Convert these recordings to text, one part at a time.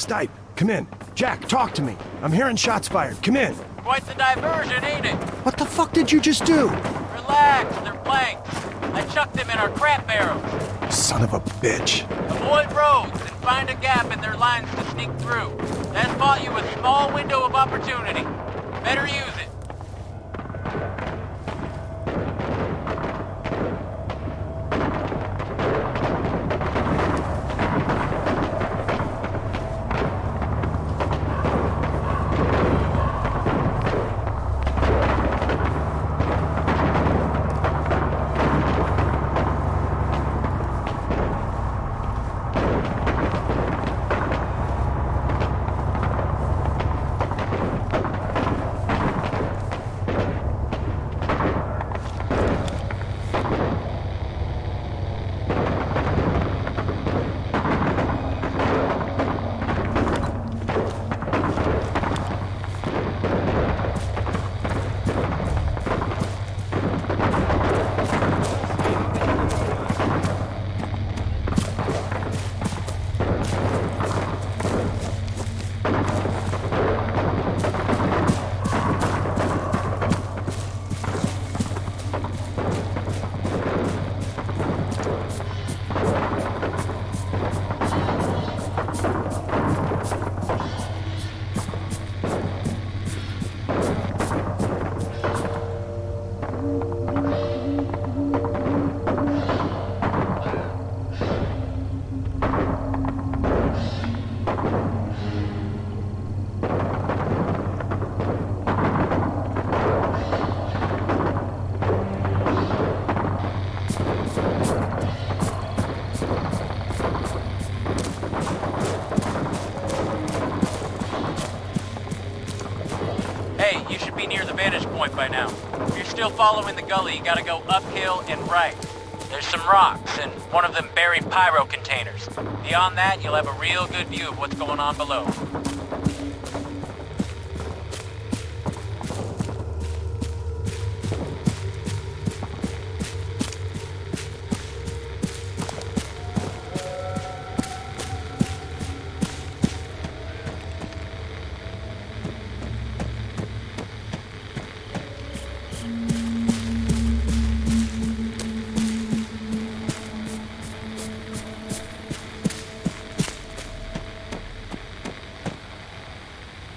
Stipe, come in. Jack, talk to me. I'm hearing shots fired. Come in. Quite the diversion, ain't it? What the fuck did you just do? Relax, they're blanks. I chucked them in our crap barrels. Son of a bitch. Avoid roads and find a gap in their lines to sneak through. That's bought you a small window of opportunity. Better use it. Hey, you should be near the vantage point by now. If you're still following the gully, you gotta go uphill and right. There's some rocks, and one of them buried pyro containers. Beyond that, you'll have a real good view of what's going on below.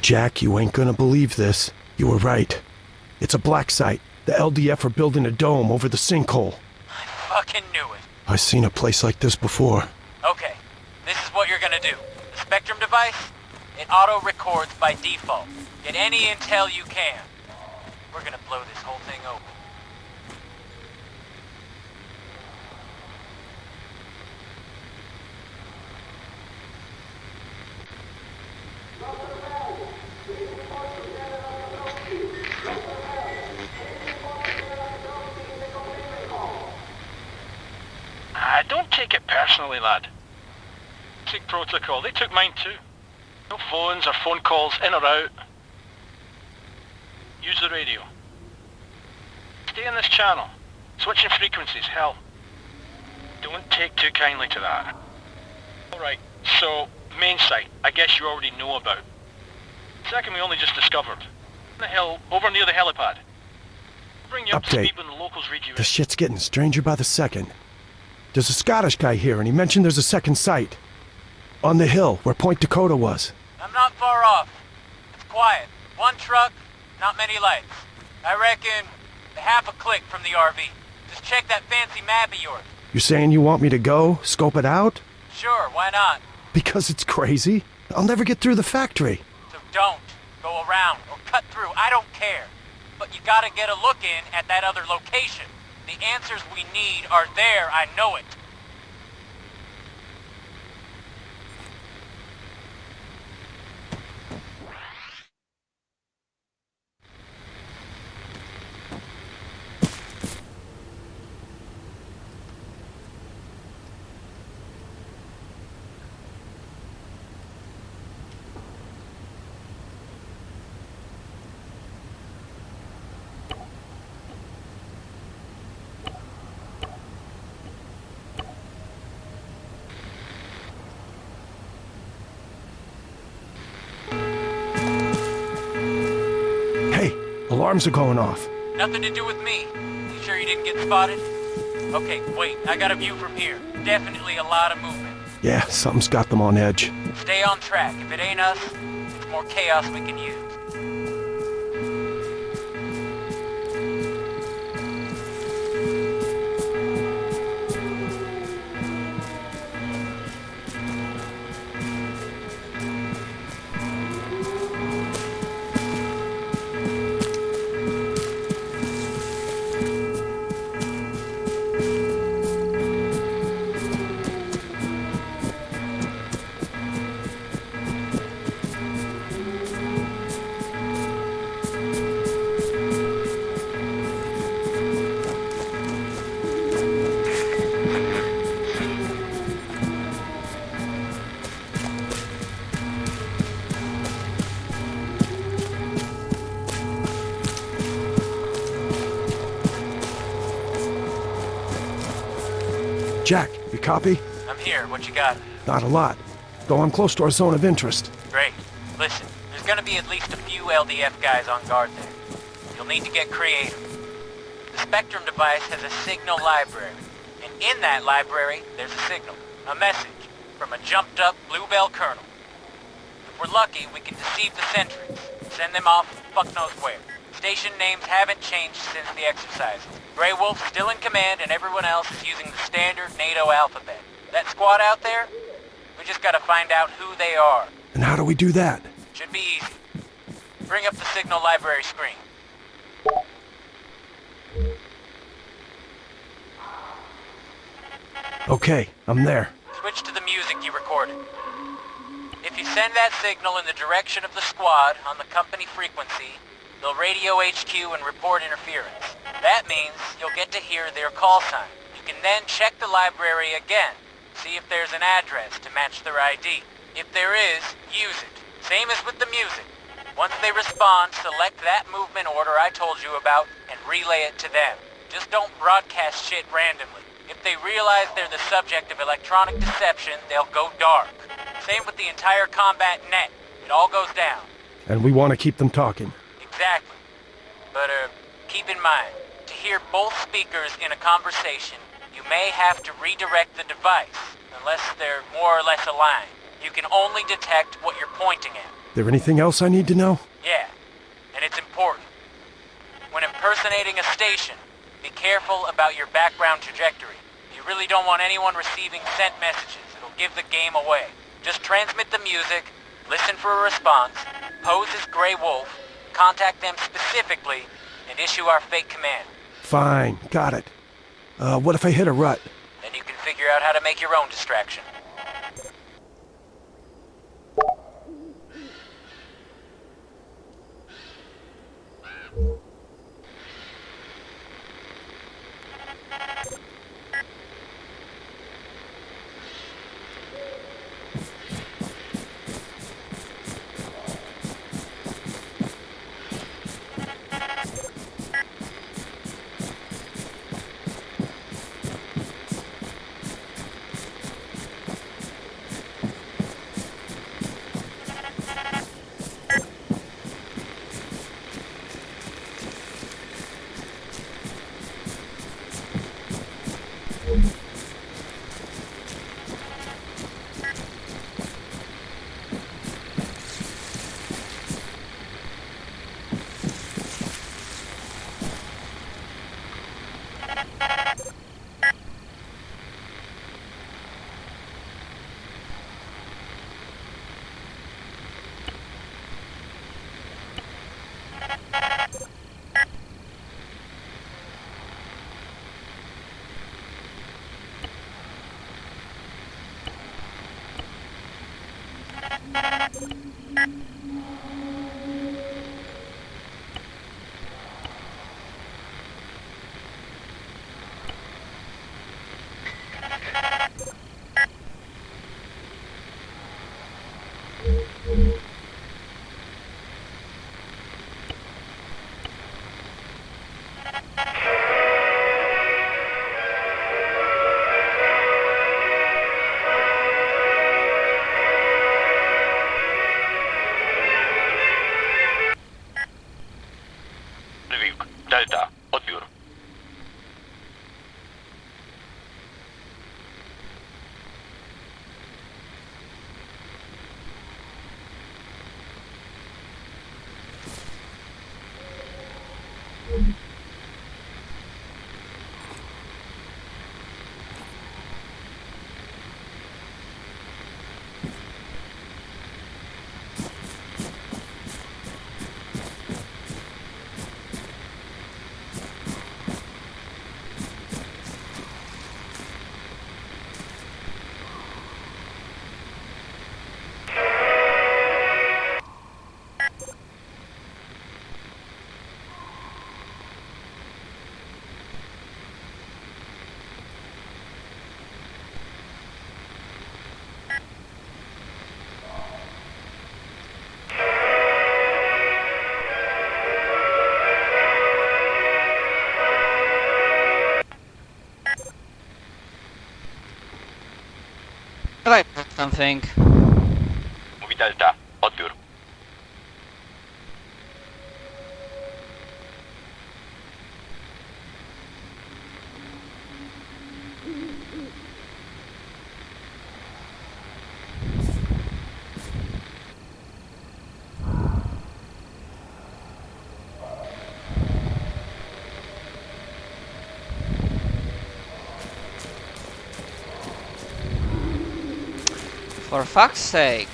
Jack, you ain't gonna believe this. You were right. It's a black site. The LDF are building a dome over the sinkhole. I fucking knew it. I've seen a place like this before. Okay, this is what you're gonna do. The Spectrum device, it auto-records by default. Get any intel you can. We're gonna blow this whole thing open. Don't take it personally, lad. Take protocol. They took mine too. No phones or phone calls in or out. Use the radio. Stay in this channel. Switching frequencies, hell. Don't take too kindly to that. Alright, so, main site, I guess you already know about. Second we only just discovered. On the hill, over near the helipad. Bring you up to Update. speed when the locals read you The in. shit's getting stranger by the second. There's a Scottish guy here, and he mentioned there's a second site. On the hill, where Point Dakota was. I'm not far off. It's quiet. One truck, not many lights. I reckon half a click from the RV. Just check that fancy map of yours. You're saying you want me to go, scope it out? Sure, why not? Because it's crazy? I'll never get through the factory. So don't go around or cut through. I don't care. But you gotta get a look in at that other location. The answers we need are there, I know it. alarms are going off. Nothing to do with me. You sure you didn't get spotted? Okay, wait, I got a view from here. Definitely a lot of movement. Yeah, something's got them on edge. Stay on track. If it ain't us, it's more chaos we can use. Jack, you copy? I'm here. What you got? Not a lot. Though I'm close to our zone of interest. Great. Listen, there's gonna be at least a few LDF guys on guard there. You'll need to get creative. The Spectrum device has a signal library, and in that library, there's a signal, a message, from a jumped-up Bluebell colonel. If we're lucky, we can deceive the sentries, send them off fuck knows where. Station names haven't changed since the exercises. Grey Wolf's still in command, and everyone else is using the standard NATO alphabet. That squad out there, we just gotta find out who they are. And how do we do that? Should be easy. Bring up the signal library screen. Okay, I'm there. Switch to the music you recorded. If you send that signal in the direction of the squad on the company frequency, they'll radio HQ and report interference. That means you'll get to hear their call sign. You can then check the library again, see if there's an address to match their ID. If there is, use it. Same as with the music. Once they respond, select that movement order I told you about and relay it to them. Just don't broadcast shit randomly. If they realize they're the subject of electronic deception, they'll go dark. Same with the entire combat net. It all goes down. And we want to keep them talking. Exactly. But, keep in mind, to hear both speakers in a conversation, you may have to redirect the device, unless they're more or less aligned. You can only detect what you're pointing at. There anything else I need to know? Yeah, and it's important. When impersonating a station, be careful about your background trajectory. You really don't want anyone receiving sent messages. It'll give the game away. Just transmit the music, listen for a response, pose as Grey Wolf, contact them specifically, and issue our fake command. Fine, got it. What if I hit a rut? Then you can figure out how to make your own distraction. Something. Mówi Delta. Odbiór. For fuck's sake.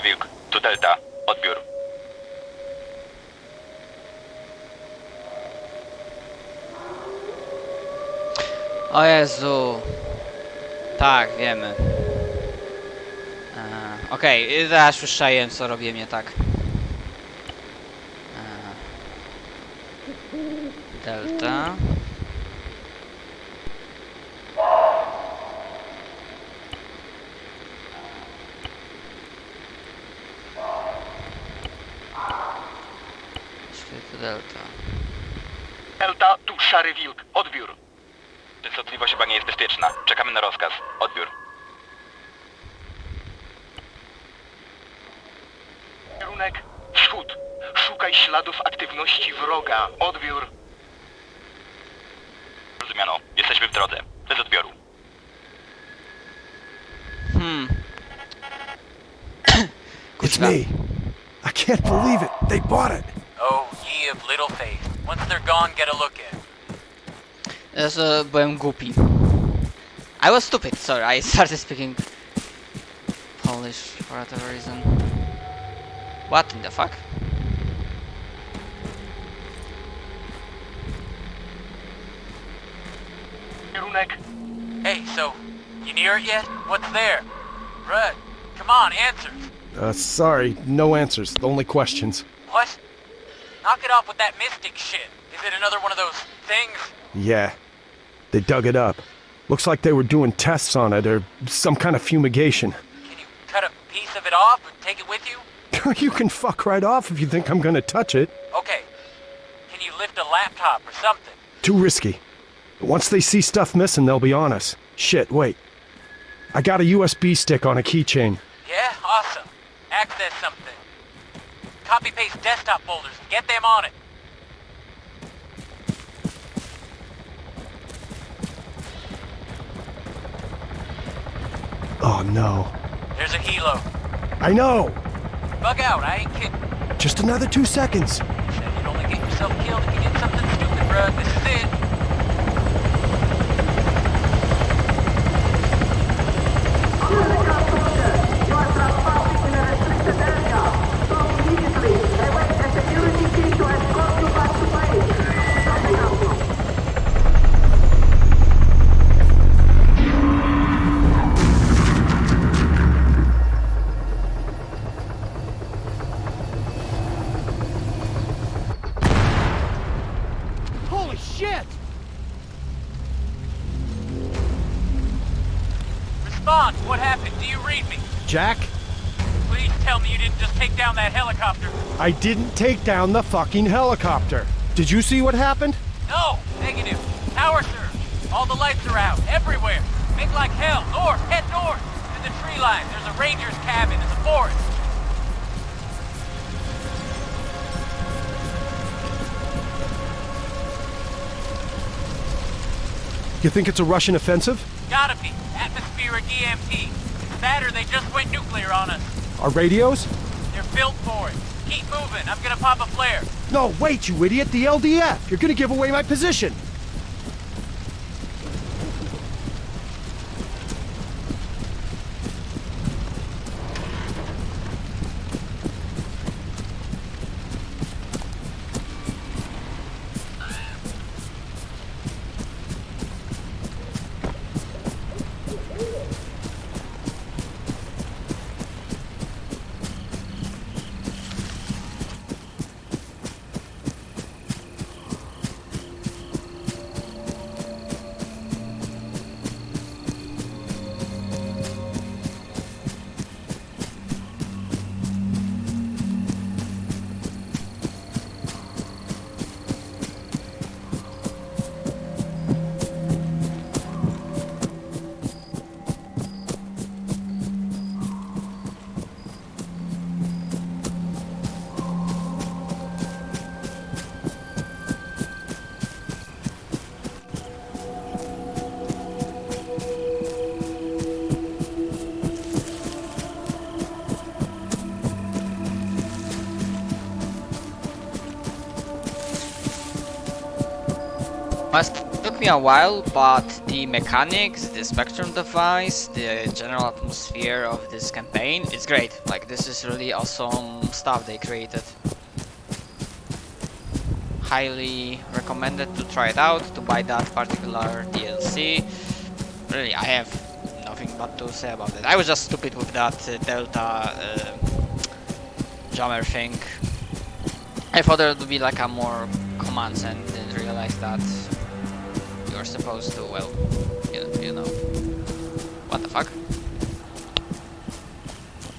Wilk. Tu Delta. Odbiór. O Jezu. Tak, wiemy. Okej, teraz już szajem, co robię nie tak. Delta. Świetnie, Delta. Delta, tu Szary Wilk. Odbiór. Częstotliwość chyba nie jest bezpieczna. Czekamy na rozkaz. Odbiór. Kierunek wschód. Szukaj śladów aktywności wroga. Odbiór. Rozumiano. Jesteśmy w drodze. Bez odbioru. It's me. I can't believe it. They bought it. Oh, ye of little faith. Once they're gone, get a look at 'em. Byłem głupi. I was stupid, sorry, I started speaking Polish for whatever reason. What in the fuck? Kierunek. Hey, so, you near it yet? What's there? Rudd, come on, answers. Sorry, no answers. Only questions. What? Knock it off with that mystic shit. Is it another one of those things? Yeah. They dug it up. Looks like they were doing tests on it or some kind of fumigation. Can you cut a piece of it off and take it with you? You can fuck right off if you think I'm gonna touch it. Okay. Can you lift a laptop or something? Too risky. Once they see stuff missing, they'll be on us. Shit, wait. I got a USB stick on a keychain. Yeah, awesome. Access something. Copy-paste desktop folders and get them on it. Oh no. There's a helo. I know! Bug out, I ain't kidding. Just another 2 seconds. Said you'd only get yourself killed if you did something stupid, bruh. This is it. Holy shit! Respond. What happened? Do you read me? Jack, Please tell me you didn't just take down that helicopter. I didn't take down the fucking helicopter. Did you see what happened? No, negative. Power surge. All the lights are out, everywhere. Make like hell. North, head north. To the tree line. There's a ranger's cabin in the forest. You think it's a Russian offensive? Gotta be. Atmospheric EMP. It's that or they just went nuclear on us. Our radios? They're built for it. Keep moving. I'm gonna pop a flare. No, wait, you idiot! The LDF! You're gonna give away my position! Must took me a while, but the mechanics, the spectrum device, the general atmosphere of this campaign, it's great. Like, this is really awesome stuff they created. Highly recommended to try it out, to buy that particular DLC. Really, I have nothing but to say about it. I was just stupid with that Delta jammer thing. I thought there would be like a more commands and didn't realize that you're supposed to, well, you know. What the fuck?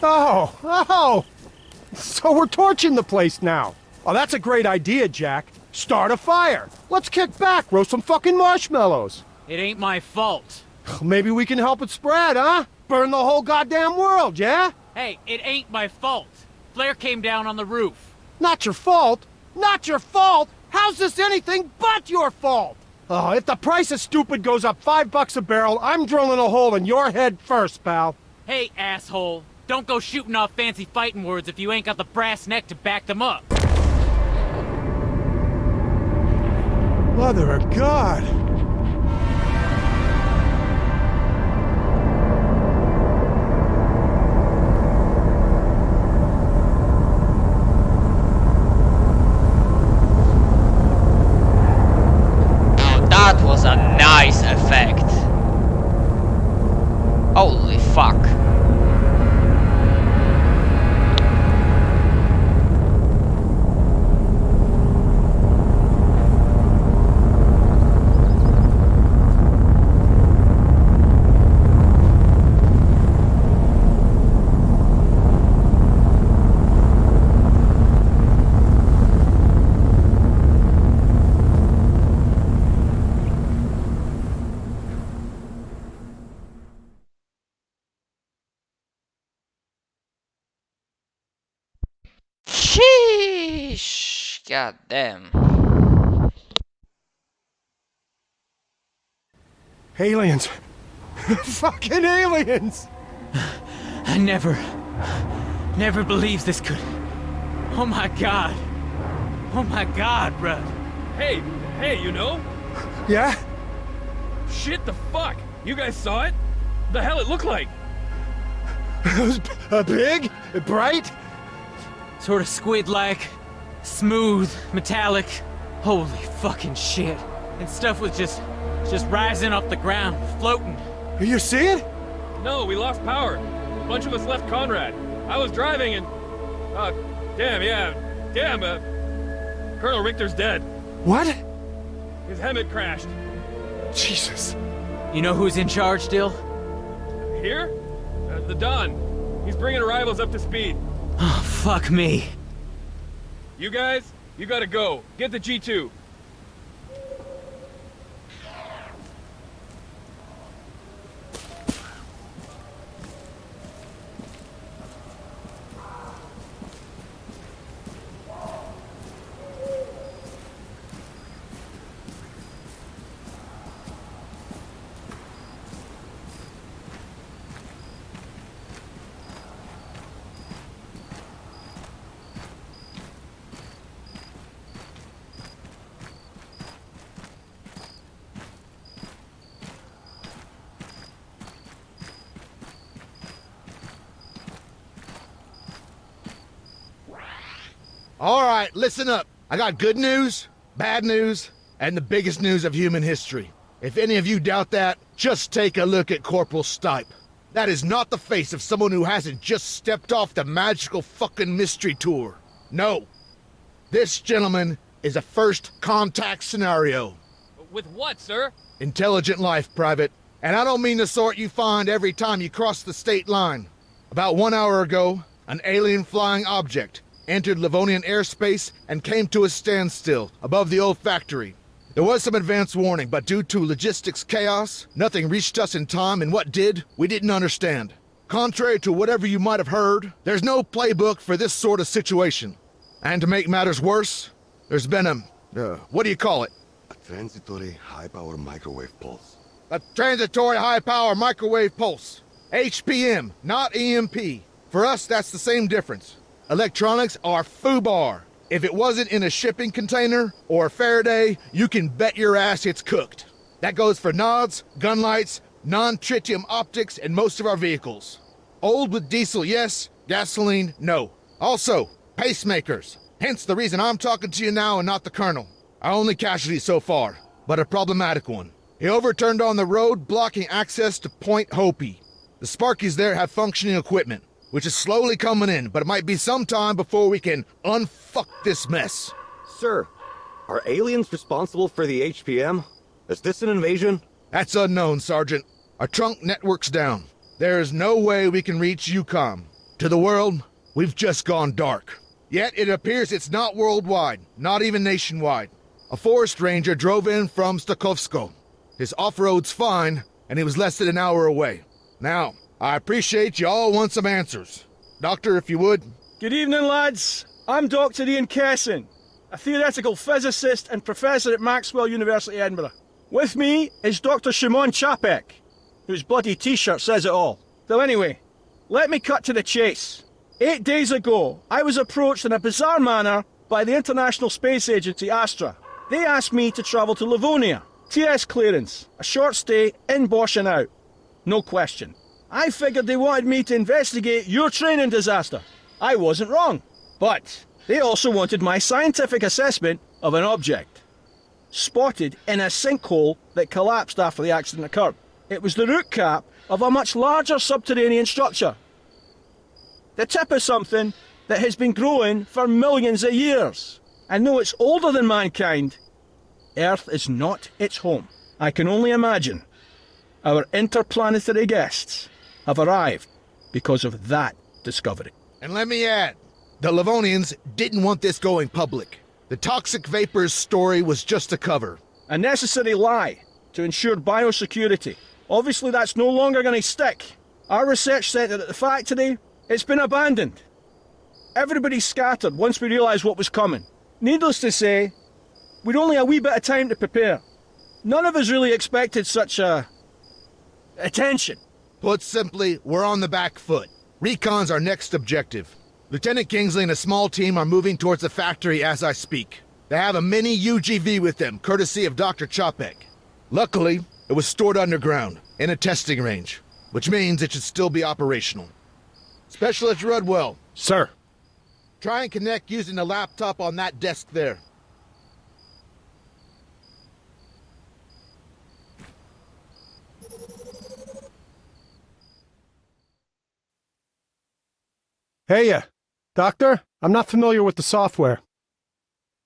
Oh! So we're torching the place now. Oh, that's a great idea, Jack. Start a fire. Let's kick back, roast some fucking marshmallows. It ain't my fault. Maybe we can help it spread, huh? Burn the whole goddamn world, yeah? Hey, it ain't my fault. Flare came down on the roof. Not your fault. Not your fault? How's this anything but your fault? Oh, if the price of stupid goes up $5 a barrel, I'm drilling a hole in your head first, pal. Hey, asshole. Don't go shooting off fancy fighting words if you ain't got the brass neck to back them up. Mother of God. That was a nice effect. Holy fuck. Sheesh. God damn. Aliens. Fucking aliens! I never believed this could... Oh my god. Oh my god, bruh. Hey, you know? Yeah? Shit, the fuck? You guys saw it? The hell it looked like? It was big, bright. Sort of squid-like, smooth, metallic. Holy fucking shit. And stuff was just rising off the ground, floating. You see it? No, we lost power. A bunch of us left Conrad. I was driving and... Colonel Richter's dead. What? His Hemet crashed. Jesus. You know who's in charge still? Here? The Don. He's bringing arrivals up to speed. Oh, fuck me. You guys, you gotta go. Get the G2. All right, listen up. I got good news, bad news, and the biggest news of human history. If any of you doubt that, just take a look at Corporal Stipe. That is not the face of someone who hasn't just stepped off the magical fucking mystery tour. No. This gentleman is a first contact scenario. With what, sir? Intelligent life, Private. And I don't mean the sort you find every time you cross the state line. About 1 hour ago, an alien flying object entered Livonian airspace and came to a standstill above the old factory. There was some advance warning, but due to logistics chaos, nothing reached us in time, and what did, we didn't understand. Contrary to whatever you might have heard, there's no playbook for this sort of situation. And to make matters worse, there's been what do you call it? A transitory high-power microwave pulse. A transitory high-power microwave pulse. HPM, not EMP. For us, that's the same difference. Electronics are FUBAR. If it wasn't in a shipping container or a Faraday, you can bet your ass it's cooked. That goes for nods, gun lights, non-tritium optics, and most of our vehicles. Old with diesel, yes. Gasoline, no. Also, pacemakers. Hence the reason I'm talking to you now and not the Colonel. Our only casualty so far, but a problematic one. He overturned on the road, blocking access to Point Hopi. The Sparkies there have functioning equipment, which is slowly coming in, but it might be some time before we can unfuck this mess. Sir, are aliens responsible for the HPM? Is this an invasion? That's unknown, Sergeant. Our trunk network's down. There is no way we can reach UCOM. To the world, we've just gone dark. Yet it appears it's not worldwide, not even nationwide. A forest ranger drove in from Stakovsko. His off-road's fine, and he was less than an hour away. Now, I appreciate you all want some answers. Doctor, if you would. Good evening, lads. I'm Dr. Ian Kesson, a theoretical physicist and professor at Maxwell University, Edinburgh. With me is Dr. Shimon Chapek, whose bloody t-shirt says it all. So anyway, let me cut to the chase. 8 days ago, I was approached in a bizarre manner by the International Space Agency, Astra. They asked me to travel to Livonia. TS clearance, a short stay, in Bosch and out. No question. I figured they wanted me to investigate your training disaster. I wasn't wrong. But they also wanted my scientific assessment of an object spotted in a sinkhole that collapsed after the accident occurred. It was the root cap of a much larger subterranean structure. The tip of something that has been growing for millions of years. And though it's older than mankind, Earth is not its home. I can only imagine our interplanetary guests have arrived because of that discovery. And let me add, the Livonians didn't want this going public. The toxic vapors story was just a cover. A necessary lie to ensure biosecurity. Obviously that's no longer going to stick. Our research centre at the factory, it's been abandoned. Everybody scattered once we realised what was coming. Needless to say, we'd only a wee bit of time to prepare. None of us really expected such attention. Put simply, we're on the back foot. Recon's our next objective. Lieutenant Kingsley and a small team are moving towards the factory as I speak. They have a mini UGV with them, courtesy of Dr. Chapek. Luckily, it was stored underground, in a testing range, which means it should still be operational. Specialist Rudwell. Sir. Try and connect using the laptop on that desk there. Hey, Doctor? I'm not familiar with the software.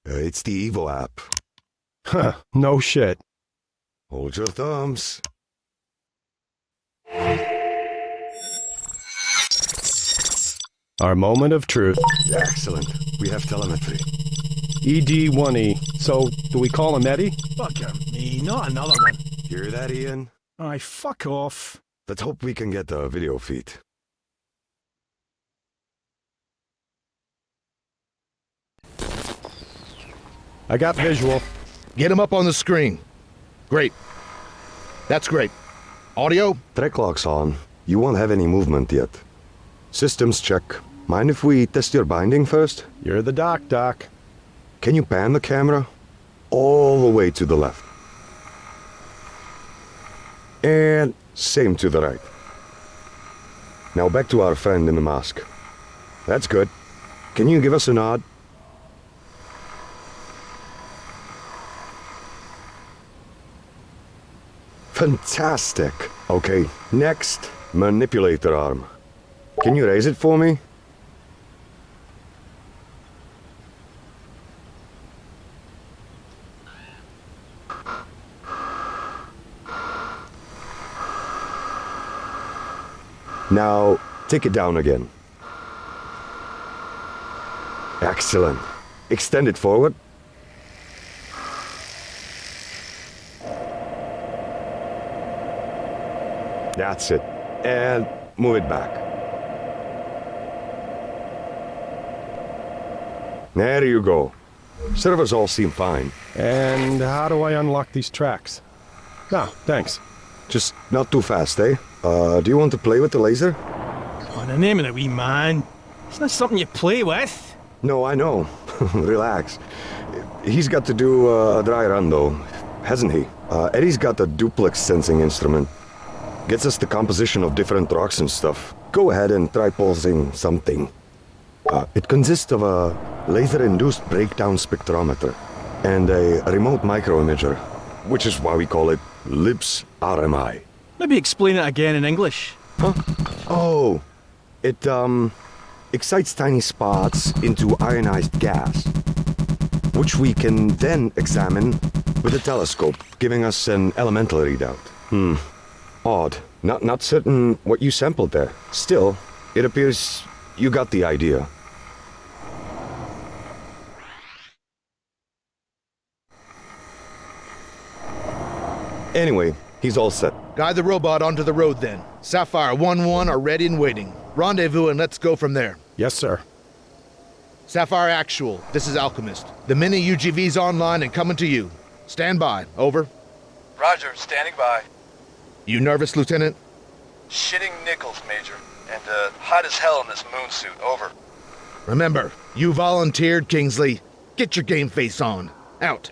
It's the Evo app. Huh, no shit. Hold your thumbs. Our moment of truth. Excellent. We have telemetry. ED1E. So, do we call him Eddie? Fucker me, not another one. Hear that, Ian? Aye, fuck off. Let's hope we can get the video feed. I got visual. Get him up on the screen. Great. That's great. Audio? Track lock's on. You won't have any movement yet. Systems check. Mind if we test your binding first? You're the doc. Can you pan the camera? All the way to the left. And same to the right. Now back to our friend in the mask. That's good. Can you give us a nod? Fantastic. Okay, next, manipulator arm. Can you raise it for me? Now, take it down again. Excellent. Extend it forward. That's it. And move it back. There you go. Servers all seem fine. And how do I unlock these tracks? Ah, thanks. Just not too fast, eh? Do you want to play with the laser? On the name of the wee man. It's not something you play with. No, I know. Relax. He's got to do a dry run, though, hasn't he? Eddie's got a duplex sensing instrument. Gets us the composition of different rocks and stuff. Go ahead and try pulsing something. It consists of a laser-induced breakdown spectrometer and a remote microimager, which is why we call it LIBS RMI. Maybe explain it again in English. Huh? Oh, it excites tiny spots into ionized gas, which we can then examine with a telescope, giving us an elemental readout. Odd. Not certain what you sampled there. Still, it appears you got the idea. Anyway, he's all set. Guide the robot onto the road then. Sapphire 1-1 are ready and waiting. Rendezvous and let's go from there. Yes, sir. Sapphire Actual, this is Alchemist. The mini UGV's online and coming to you. Stand by. Over. Roger, standing by. You nervous, Lieutenant? Shitting nickels, Major. And, hot as hell in this moon suit. Over. Remember, you volunteered, Kingsley. Get your game face on. Out.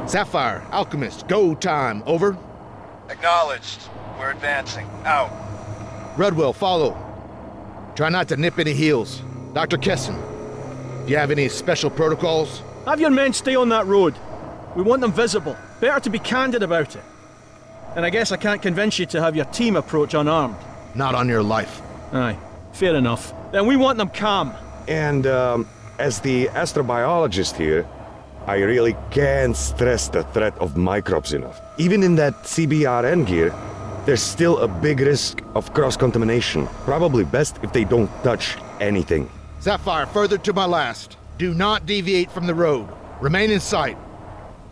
Sapphire, Alchemist, go time. Over. Acknowledged. We're advancing. Out. Redwell, follow. Try not to nip any heels. Dr. Kesson, do you have any special protocols? Have your men stay on that road. We want them visible. Better to be candid about it. And I guess I can't convince you to have your team approach unarmed. Not on your life. Aye, fair enough. Then we want them calm. And, as the astrobiologist here, I really can't stress the threat of microbes enough. Even in that CBRN gear, there's still a big risk of cross-contamination. Probably best if they don't touch anything. Sapphire, further to my last. Do not deviate from the road. Remain in sight.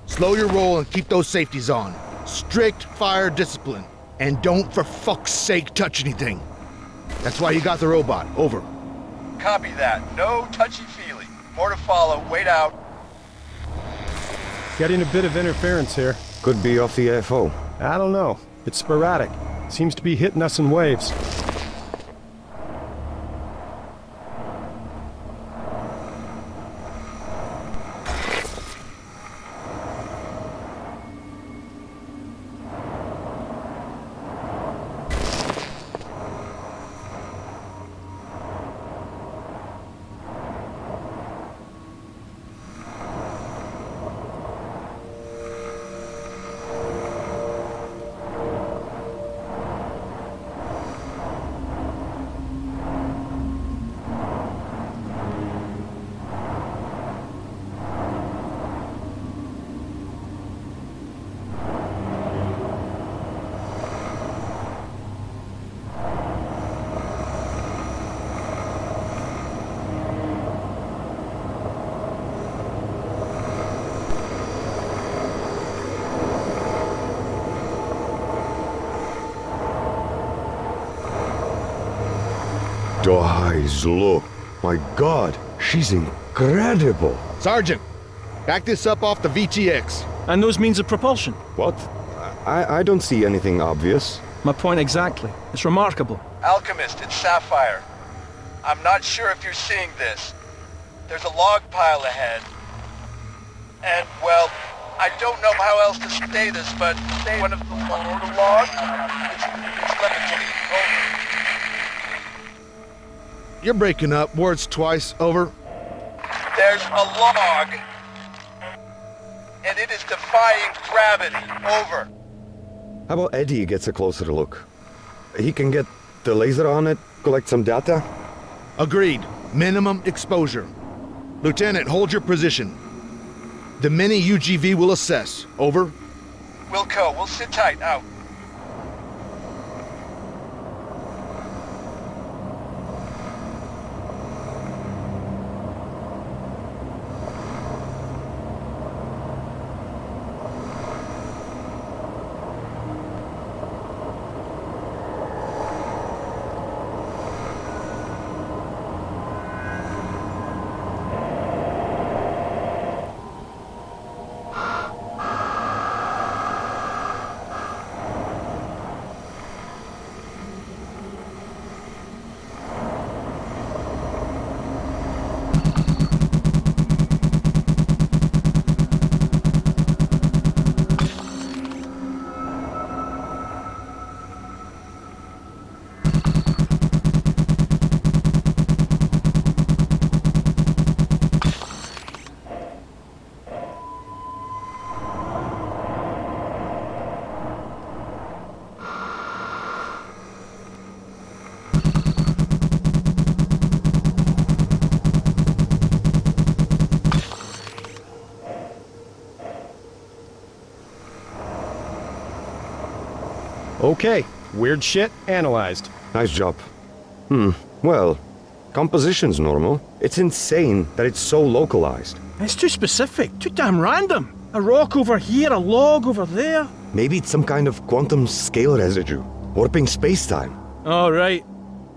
Slow your roll and keep those safeties on. Strict fire discipline. And don't for fuck's sake touch anything. That's why you got the robot. Over. Copy that. No touchy-feely. More to follow. Wait out. Getting a bit of interference here. Could be off the AFO. I don't know. It's sporadic. Seems to be hitting us in waves. Guys, look. My God, she's incredible. Sergeant, back this up off the VTX. And those means of propulsion. What? I don't see anything obvious. My point exactly. It's remarkable. Alchemist, it's Sapphire. I'm not sure if you're seeing this. There's a log pile ahead. And, well, I don't know how else to say this, but one of the logs, it's levitating. Over. You're breaking up. Words twice. Over. There's a log, and it is defying gravity. Over. How about Eddie gets a closer look? He can get the laser on it, collect some data? Agreed. Minimum exposure. Lieutenant, hold your position. The mini UGV will assess. Over. Wilco, we'll sit tight. Out. Okay, weird shit analyzed. Nice job. Well, composition's normal. It's insane that it's so localized. It's too specific, too damn random. A rock over here, a log over there. Maybe it's some kind of quantum scale residue, warping space-time. All right.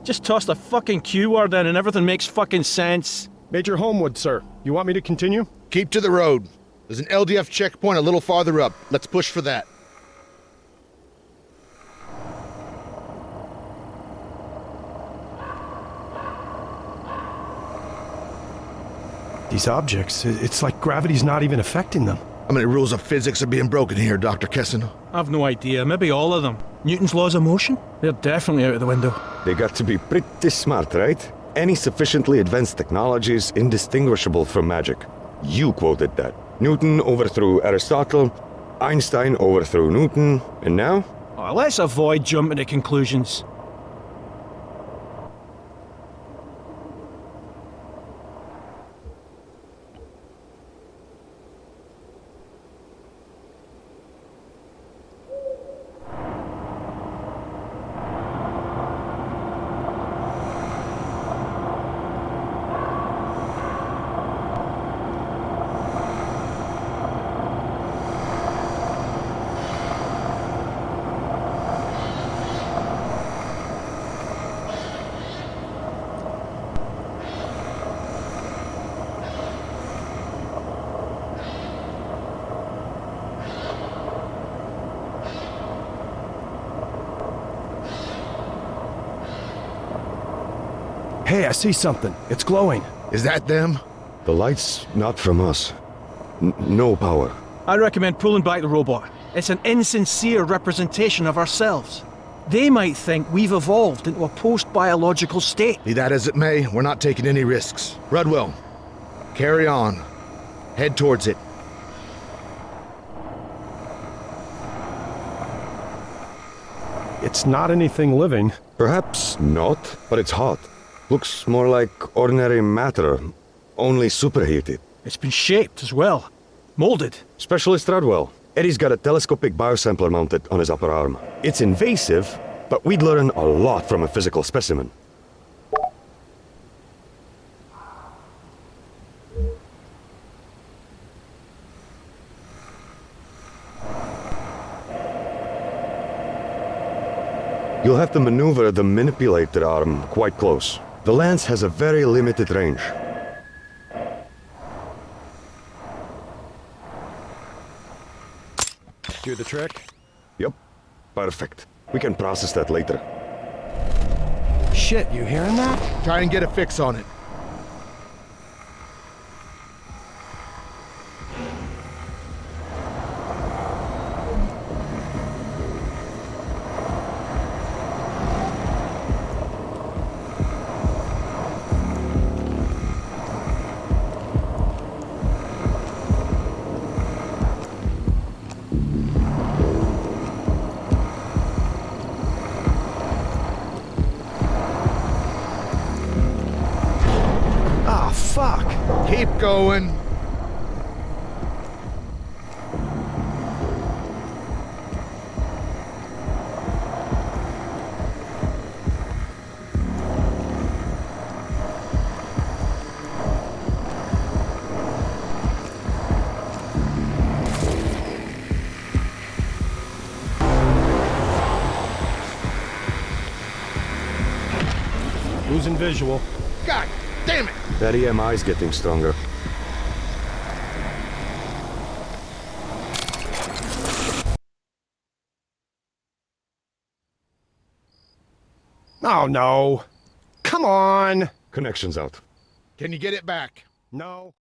Just toss the fucking Q word in and everything makes fucking sense. Major Homewood, sir. You want me to continue? Keep to the road. There's an LDF checkpoint a little farther up. Let's push for that. These objects, it's like gravity's not even affecting them. How many rules of physics are being broken here, Dr. Kessin? I've no idea. Maybe all of them. Newton's laws of motion? They're definitely out of the window. They got to be pretty smart, right? Any sufficiently advanced technology is indistinguishable from magic. You quoted that. Newton overthrew Aristotle, Einstein overthrew Newton, and now? Oh, let's avoid jumping to conclusions. Hey, I see something. It's glowing. Is that them? The light's not from us. No power. I recommend pulling back the robot. It's an insincere representation of ourselves. They might think we've evolved into a post-biological state. Be that as it may, we're not taking any risks. Rudwell, carry on. Head towards it. It's not anything living. Perhaps not, but it's hot. Looks more like ordinary matter, only superheated. It's been shaped as well. Molded. Specialist Rudwell. Eddie's got a telescopic biosampler mounted on his upper arm. It's invasive, but we'd learn a lot from a physical specimen. You'll have to maneuver the manipulator arm quite close. The lens has a very limited range. Do the trick? Yep, perfect. We can process that later. Shit, you hearing that? Try and get a fix on it. Fuck! Keep going. Losing visual. God damn it! That EMI's getting stronger. Oh no. Come on. Connection's out. Can you get it back? No.